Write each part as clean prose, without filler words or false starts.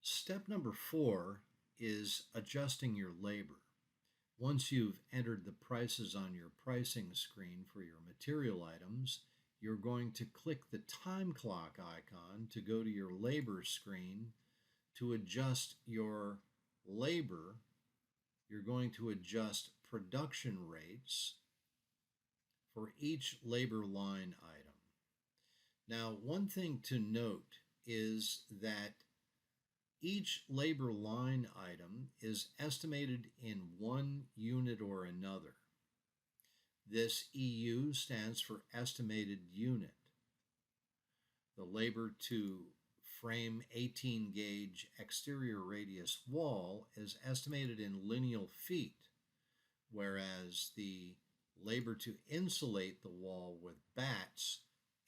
Step number 4 is adjusting your labor. Once you've entered the prices on your pricing screen for your material items, you're going to click the time clock icon to go to your labor screen to adjust your labor. You're going to adjust production rates for each labor line item. Now, one thing to note is that each labor line item is estimated in one unit or another. This EU stands for estimated unit. The labor to frame 18 gauge exterior radius wall is estimated in lineal feet, whereas the labor to insulate the wall with batts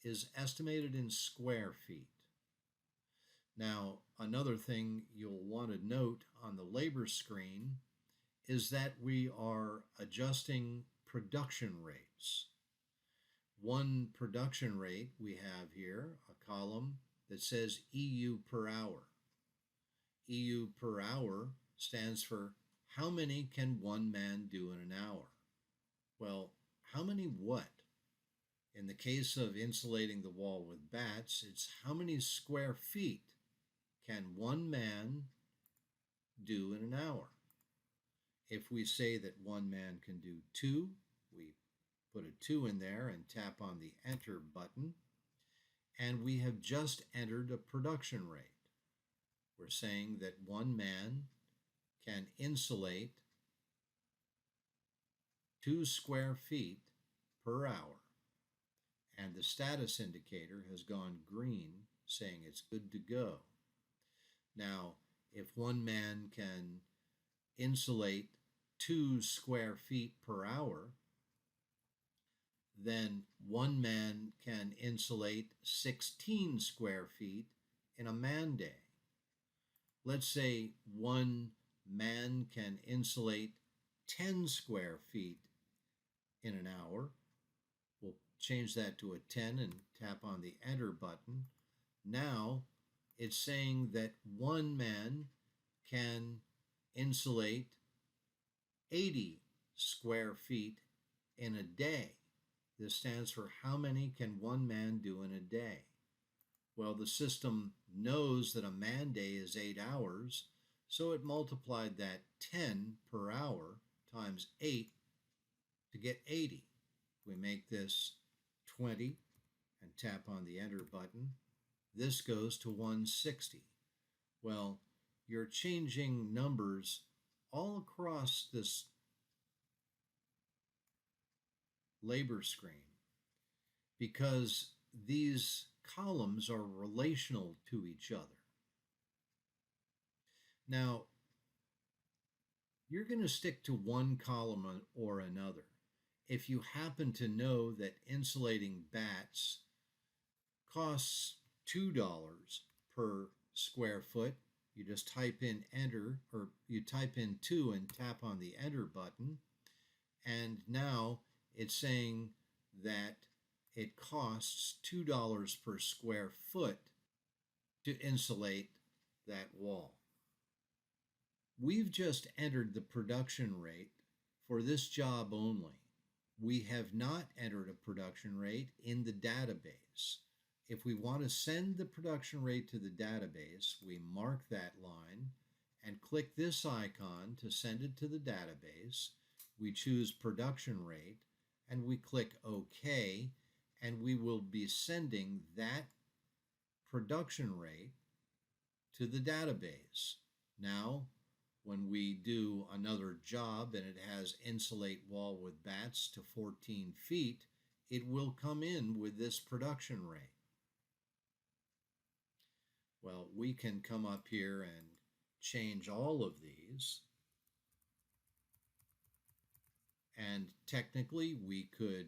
is estimated in square feet. Now, another thing you'll want to note on the labor screen is that we are adjusting production rates. One production rate we have here, a column that says EU per hour. EU per hour stands for how many can one man do in an hour? Well, how many what? In the case of insulating the wall with batts, it's how many square feet can one man do in an hour? If we say that one man can do 2, we put a 2 in there and tap on the enter button, and we have just entered a production rate. We're saying that one man can insulate 2 square feet per hour, and the status indicator has gone green, saying it's good to go. Now, if one man can insulate 2 square feet per hour, then one man can insulate 16 square feet in a man day. Let's say one man can insulate 10 square feet in an hour. We'll change that to a 10 and tap on the enter button. Now, it's saying that one man can insulate 80 square feet in a day. This stands for how many can one man do in a day? Well, the system knows that a man day is 8 hours, so it multiplied that 10 per hour times 8 to get 80. We make this 20 and tap on the enter button. This goes to 160. Well, you're changing numbers all across this labor screen because these columns are relational to each other. Now, you're going to stick to one column or another. If you happen to know that insulating batts costs $2 per square foot, you just type in enter, or you type in 2 and tap on the enter button, and now it's saying that it costs $2 per square foot to insulate that wall. We've just entered the production rate for this job only. We have not entered a production rate in the database. If we want to send the production rate to the database, we mark that line and click this icon to send it to the database. We choose production rate and we click OK, and we will be sending that production rate to the database. Now, when we do another job and it has insulate wall with batts to 14 feet, it will come in with this production rate. Well, we can come up here and change all of these. And technically, we could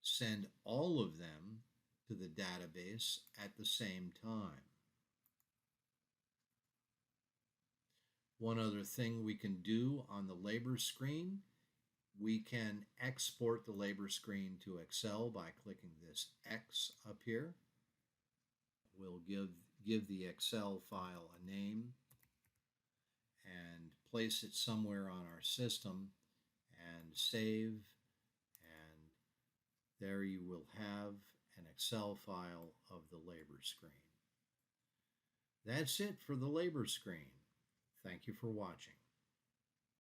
send all of them to the database at the same time. One other thing we can do on the labor screen, we can export the labor screen to Excel by clicking this X up here. We'll give give the Excel file a name and place it somewhere on our system and save, and there you will have an Excel file of the labor screen. That's it for the labor screen. Thank you for watching.